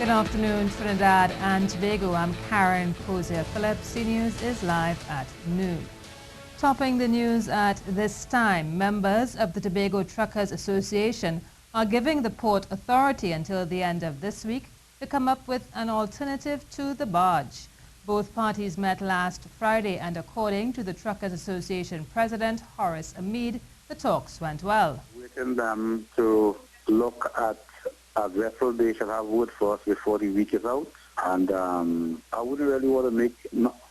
Good afternoon, Trinidad and Tobago. I'm Karen Cozier-Phillips. CNews is live at noon. Topping the news at this time, members of the Tobago Truckers Association are giving the Port Authority until the end of this week to come up with an alternative to the barge. Both parties met last Friday, and according to the Truckers Association President Horace Amid, the talks went well. Waiting them to look at a vessel they should have wood for us before the week is out. And I wouldn't really want to make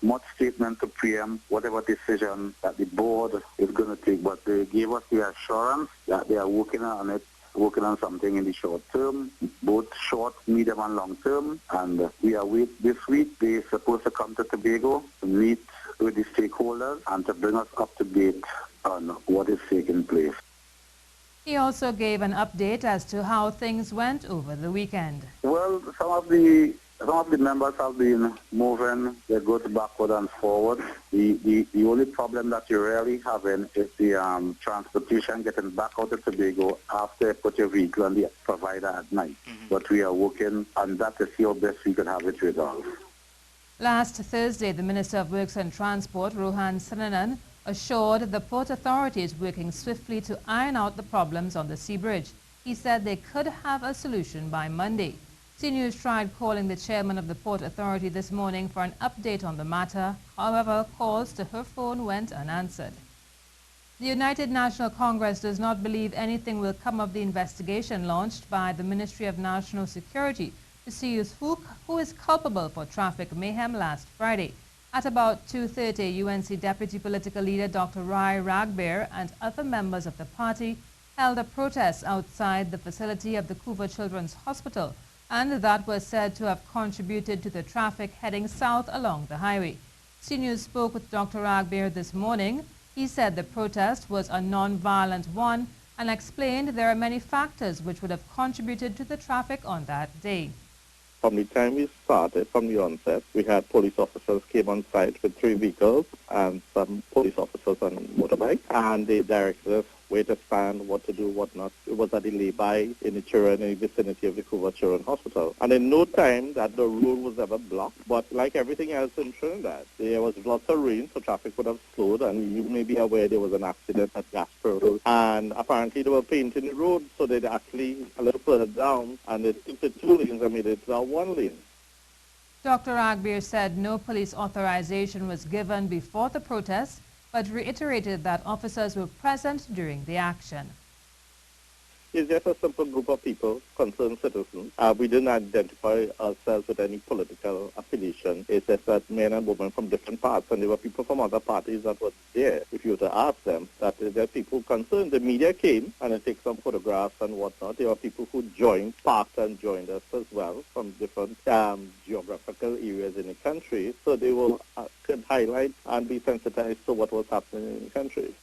much statement to preempt whatever decision that the board is going to take, but they gave us the assurance that they are working on it, working on something in the short term, both short, medium and long term. And we are this week they're supposed to come to Tobago to meet with the stakeholders and to bring us up to date on what is taking place. He also gave an update as to how things went over the weekend. Well, some of the members have been moving. They go backward and forward. The only problem that you're really having is the transportation getting back out of Tobago after you put your vehicle on the provider at night. But we are working on that to see how best we can have it resolved. Last Thursday, the Minister of Works and Transport, Rohan Sinanan, assured the Port Authority is working swiftly to iron out the problems on the sea bridge. He said they could have a solution by Monday. CNews tried calling the chairman of the Port Authority this morning for an update on the matter. However, calls to her phone went unanswered. The United National Congress does not believe anything will come of the investigation launched by the Ministry of National Security to see who is culpable for traffic mayhem last Friday. At about 2:30, UNC Deputy Political Leader Dr. Rai Ragbir and other members of the party held a protest outside the facility of the Couva Children's Hospital, and that was said to have contributed to the traffic heading south along the highway. CNews spoke with Dr. Ragbir this morning. He said the protest was a non-violent one and explained there are many factors which would have contributed to the traffic on that day. From the time we started, from the onset, we had police officers came on site with 3 vehicles and some police officers on motorbikes, and they directed us where to stand, what to do, what not. It was at the lay-by in the children in the vicinity of the Couva Children's Hospital. And in no time that the road was ever blocked, but like everything else in Trinidad, there was lots of rain, so traffic would have slowed, and you may be aware there was an accident at Gasper, and apparently they were painting the road, so they actually a little further down, and they took the 2 lanes and made it 1 lane. Dr. Ragbir said no police authorization was given before the protest, but reiterated that officers were present during the action. It's just a simple group of people, concerned citizens. We didn't identify ourselves with any political affiliation. It's just that men and women from different parts, and there were people from other parties that were there. If you were to ask them, that there are people concerned. The media came and they took some photographs and whatnot. There were people who parked and joined us as well from different geographical areas in the country. So they could highlight and be sensitized to what was happening in the country.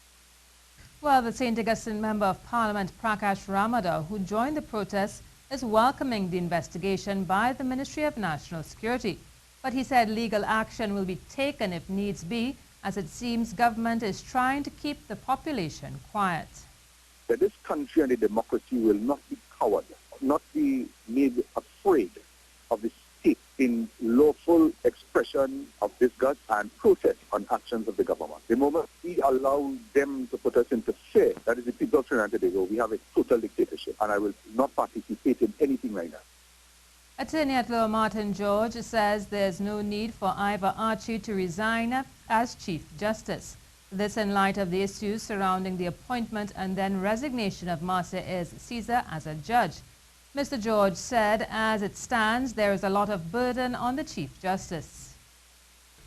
Well, the St. Augustine Member of Parliament, Prakash Ramada, who joined the protest, is welcoming the investigation by the Ministry of National Security. But he said legal action will be taken if needs be, as it seems government is trying to keep the population quiet. That this country and the democracy will not be cowed, not be made afraid of the state in lawful expression of disgust and protest on actions of the government. The moment we allow them to put us into fear, that is the people of Trinidad and Tobago, we have a total dictatorship, and I will not participate in anything like that. Attorney at Law Martin George says there's no need for Ivor Archie to resign as Chief Justice. This in light of the issues surrounding the appointment and then resignation of Marcia Caesar as a judge. Mr. George said, as it stands, there is a lot of burden on the Chief Justice.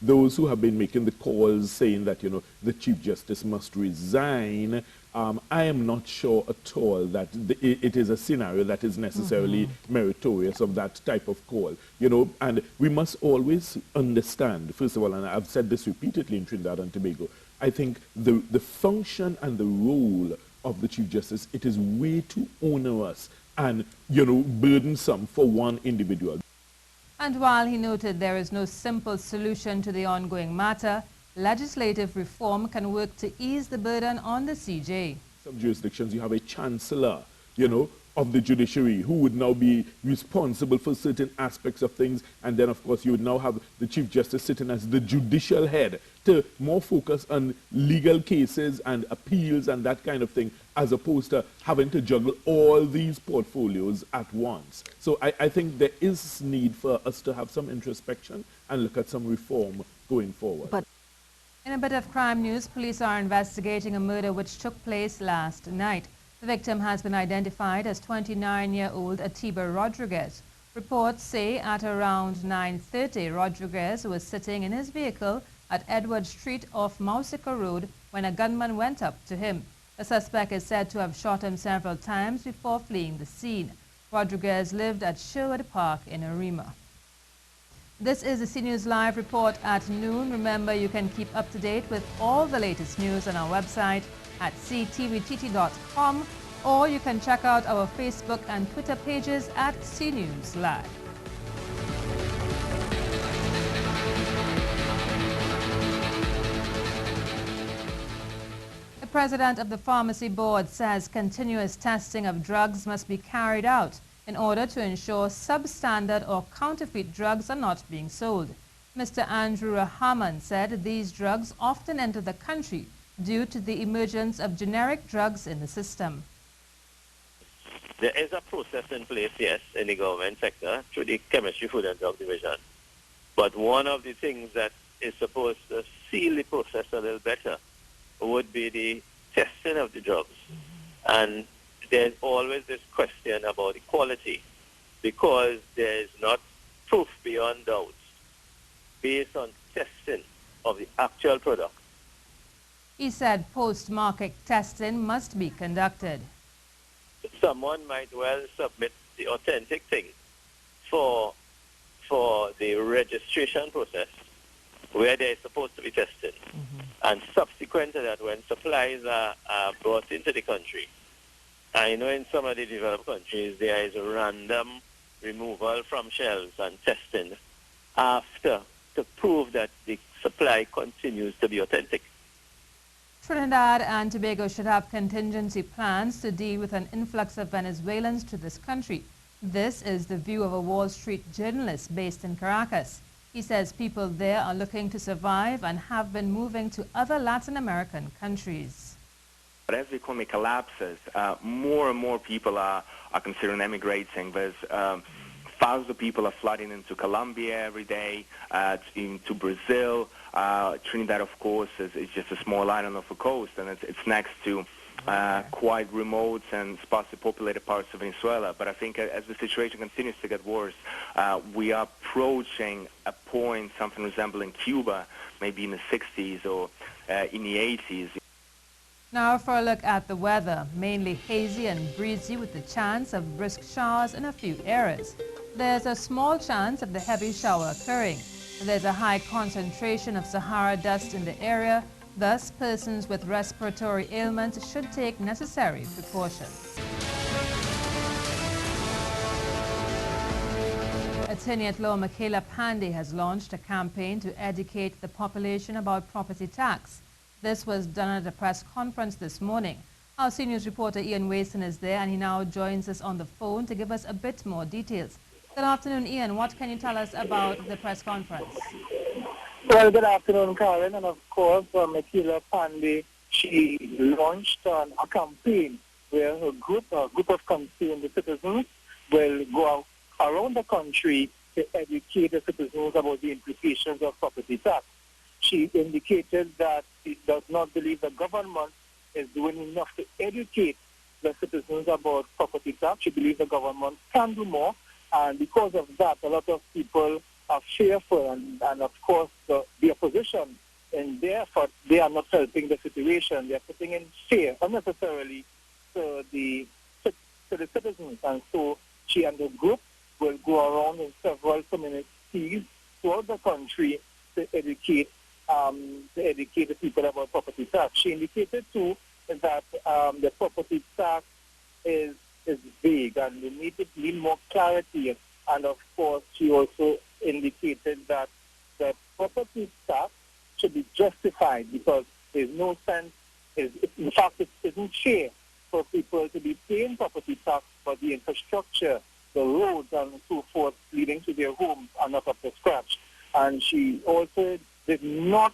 Those who have been making the calls saying that, the Chief Justice must resign, I am not sure at all that it is a scenario that is necessarily meritorious of that type of call. And we must always understand, first of all, and I've said this repeatedly in Trinidad and Tobago, I think the function and the role of the Chief Justice, it is way too onerous and, burdensome for one individual. And while he noted there is no simple solution to the ongoing matter, legislative reform can work to ease the burden on the CJ. Some jurisdictions you have a chancellor, of the judiciary who would now be responsible for certain aspects of things, and then of course you would now have the Chief Justice sitting as the judicial head to more focus on legal cases and appeals and that kind of thing, as opposed to having to juggle all these portfolios at once. So I think there is need for us to have some introspection and look at some reform going forward. In a bit of crime news, police are investigating a murder which took place last night. The victim has been identified as 29-year-old Atiba Rodriguez. Reports say at around 9:30, Rodriguez was sitting in his vehicle at Edward Street off Mausica Road when a gunman went up to him. The suspect is said to have shot him several times before fleeing the scene. Rodriguez lived at Sherwood Park in Arima. This is the CNews Live report at noon. Remember, you can keep up to date with all the latest news on our website at ctvtt.com, or you can check out our Facebook and Twitter pages at CNews Live. The president of the Pharmacy Board says continuous testing of drugs must be carried out in order to ensure substandard or counterfeit drugs are not being sold. Mr. Andrew Rahman said these drugs often enter the country due to the emergence of generic drugs in the system. There is a process in place, yes, in the government sector through the Chemistry, Food and Drug Division. But one of the things that is supposed to seal the process a little better would be the testing of the drugs. And there's always this question about the quality, because there is not proof beyond doubt based on testing of the actual product. He said post-market testing must be conducted. Someone might well submit the authentic thing for the registration process where they're supposed to be tested. And subsequent to that, when supplies are brought into the country, I know in some of the developed countries there is a random removal from shelves and testing after to prove that the supply continues to be authentic. Trinidad and Tobago should have contingency plans to deal with an influx of Venezuelans to this country. This is the view of a Wall Street journalist based in Caracas. He says people there are looking to survive and have been moving to other Latin American countries. But as the economy collapses, more and more people are considering emigrating. There's thousands of people are flooding into Colombia every day, into Brazil. Trinidad, of course, is just a small island off the coast, and it's next to quite remote and sparsely populated parts of Venezuela. But I think as the situation continues to get worse, we are approaching a point, something resembling Cuba, maybe in the 60s or in the 80s. Now for a look at the weather. Mainly hazy and breezy with the chance of brisk showers in a few areas. There's a small chance of the heavy shower occurring. There's a high concentration of Sahara dust in the area. Thus, persons with respiratory ailments should take necessary precautions. Attorney at Law Michaela Pandey has launched a campaign to educate the population about property tax. This was done at a press conference this morning. Our CNews reporter Ian Wason is there, and he now joins us on the phone to give us a bit more details. Good afternoon, Ian. What can you tell us about the press conference? Well, good afternoon, Karen. And of course, Michaela Pandey, she launched a campaign where a group of concerned citizens will go out around the country to educate the citizens about the implications of property tax. She indicated that she does not believe the government is doing enough to educate the citizens about property tax. She believes the government can do more, and because of that, a lot of people are fearful, and of course, the opposition, and therefore, they are not helping the situation. They are putting in fear unnecessarily to the citizens, and so she and the group will go around in several communities throughout the country to educate the people about property tax. She indicated too that the property tax is vague and we need more clarity. And of course, she also indicated that the property tax should be justified because there's no sense. In fact, it isn't fair for people to be paying property tax but the infrastructure, the roads and so forth leading to their homes are not up to scratch. And she also did not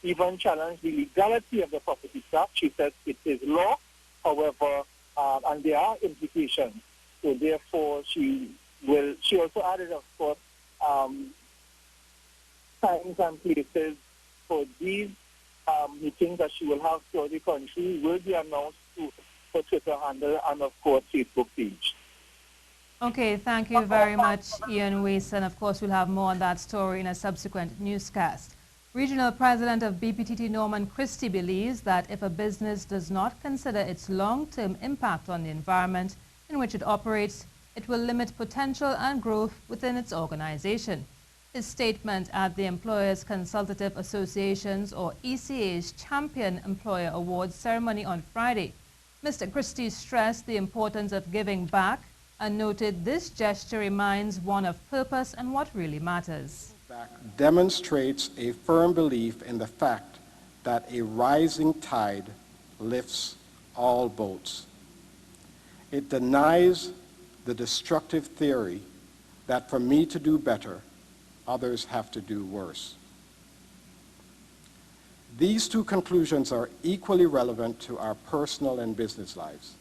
even challenge the legality of the property tax. She said it is law, however, and there are implications. So therefore, she also added, of course, times and places for these meetings that she will have throughout the country will be announced to her Twitter handle and, of course, Facebook page. Okay, thank you very much, Ian Weiss, and of course we'll have more on that story in a subsequent newscast. Regional President of BPTT Norman Christie believes that if a business does not consider its long-term impact on the environment in which it operates, it will limit potential and growth within its organization. His statement at the Employers Consultative Association's or ECA's Champion Employer Awards ceremony on Friday. Mr. Christie stressed the importance of giving back and noted this gesture reminds one of purpose and what really matters. Demonstrates a firm belief in the fact that a rising tide lifts all boats. It denies the destructive theory that for me to do better, others have to do worse. These two conclusions are equally relevant to our personal and business lives.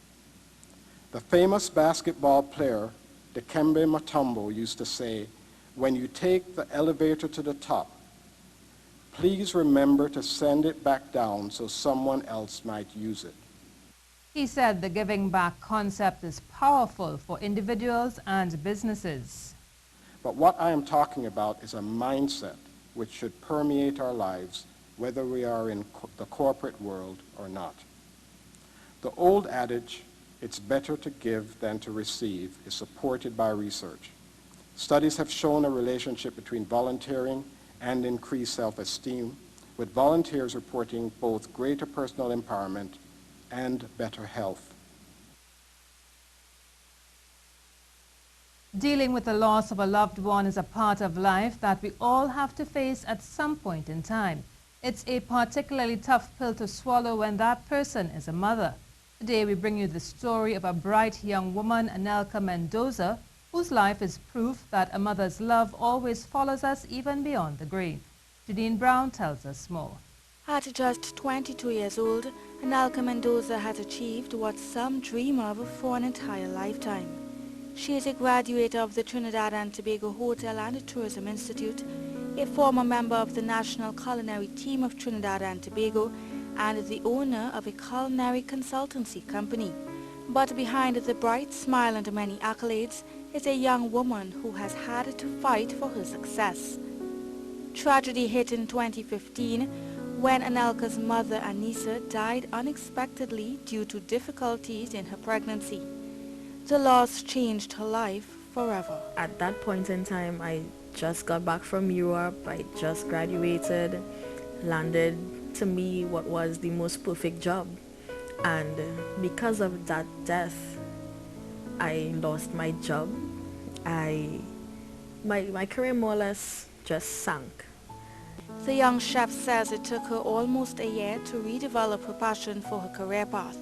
The famous basketball player Dikembe Mutombo used to say, "When you take the elevator to the top, please remember to send it back down so someone else might use it." He said the giving back concept is powerful for individuals and businesses. But what I am talking about is a mindset which should permeate our lives, whether we are in the corporate world or not. The old adage, "It's better to give than to receive," is supported by research. Studies have shown a relationship between volunteering and increased self-esteem, with volunteers reporting both greater personal empowerment and better health. Dealing with the loss of a loved one is a part of life that we all have to face at some point in time. It's a particularly tough pill to swallow when that person is a mother. Today we bring you the story of a bright young woman, Anelka Mendoza, whose life is proof that a mother's love always follows us even beyond the grave. Janine Brown tells us more. At just 22 years old, Anelka Mendoza has achieved what some dream of for an entire lifetime. She is a graduate of the Trinidad and Tobago Hotel and Tourism Institute, a former member of the National Culinary Team of Trinidad and Tobago, and the owner of a culinary consultancy company. But behind the bright smile and many accolades is a young woman who has had to fight for her success. Tragedy hit in 2015 when Anelka's mother Anissa died unexpectedly due to difficulties in her pregnancy. The loss changed her life forever. At that point in time, I just got back from Europe. I just graduated, landed to me what was the most perfect job. And because of that death, I lost my job. My career more or less just sank. The young chef says it took her almost a year to redevelop her passion for her career path.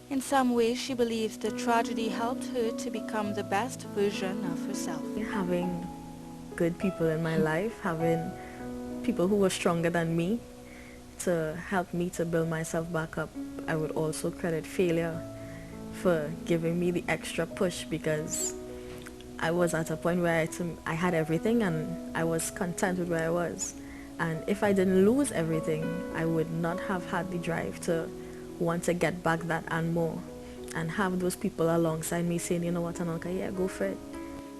In some ways, she believes the tragedy helped her to become the best version of herself. Having good people in my life, having people who were stronger than me to help me to build myself back up. I would also credit failure for giving me the extra push, because I was at a point where I had everything and I was content with where I was. And if I didn't lose everything, I would not have had the drive to want to get back that and more, and have those people alongside me saying, "You know what, Anelka, yeah, go for it."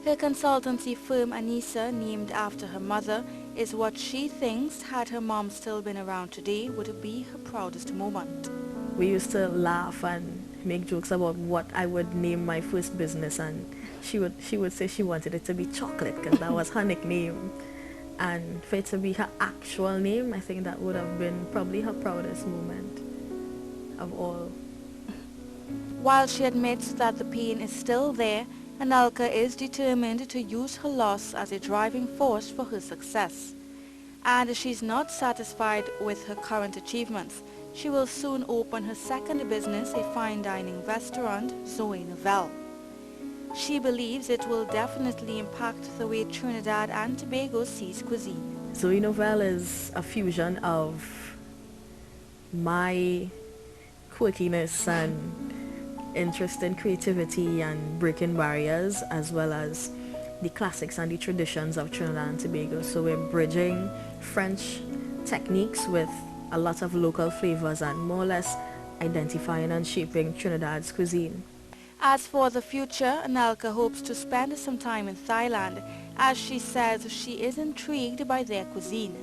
Her consultancy firm, Anissa, named after her mother, is what she thinks, had her mom still been around today, would be her proudest moment. We used to laugh and make jokes about what I would name my first business, and she would say she wanted it to be Chocolate, because that was her nickname. And for it to be her actual name, I think that would have been probably her proudest moment of all. While she admits that the pain is still there, Anelka is determined to use her loss as a driving force for her success. And she's not satisfied with her current achievements. She will soon open her second business, a fine dining restaurant, Zoe Nouvelle. She believes it will definitely impact the way Trinidad and Tobago sees cuisine. Zoe Novelle is a fusion of my quirkiness and interest in creativity and breaking barriers, as well as the classics and the traditions of Trinidad and Tobago. So we're bridging French techniques with a lot of local flavors and more or less identifying and shaping Trinidad's cuisine. As for the future, Anelka hopes to spend some time in Thailand, as she says she is intrigued by their cuisine.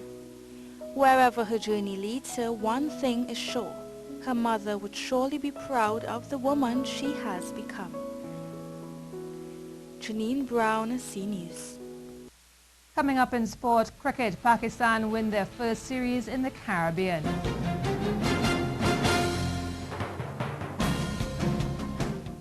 Wherever her journey leads her, one thing is sure: her mother would surely be proud of the woman she has become. Janine Brown, C News. Coming up in sport, cricket, Pakistan win their first series in the Caribbean.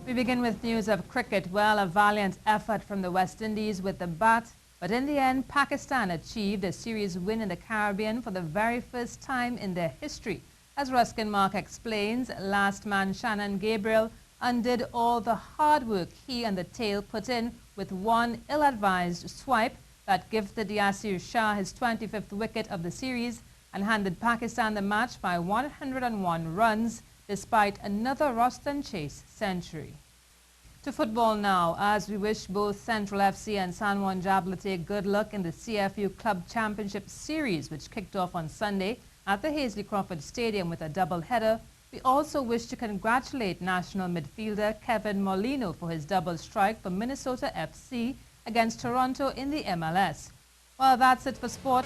We begin with news of cricket. Well, a valiant effort from the West Indies with the bat, but in the end, Pakistan achieved a series win in the Caribbean for the very first time in their history. As Ruskin Mark explains, last man Shannon Gabriel undid all the hard work he and the tail put in with one ill-advised swipe that gifted Yasir Shah his 25th wicket of the series and handed Pakistan the match by 101 runs, despite another Roston Chase century. To football now, as we wish both Central FC and San Juan Jablonete good luck in the CFU Club Championship Series, which kicked off on Sunday at the Hazley Crawford Stadium with a double-header. We also wish to congratulate national midfielder Kevin Molino for his double strike for Minnesota FC against Toronto in the MLS. Well, that's it for sport.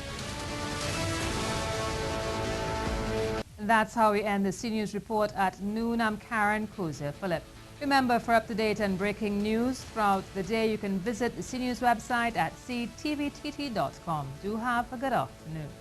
That's how we end the CNews report at noon. I'm Karen Kozier-Phillip. Remember, for up-to-date and breaking news throughout the day, you can visit the CNews website at ctvtt.com. Do have a good afternoon.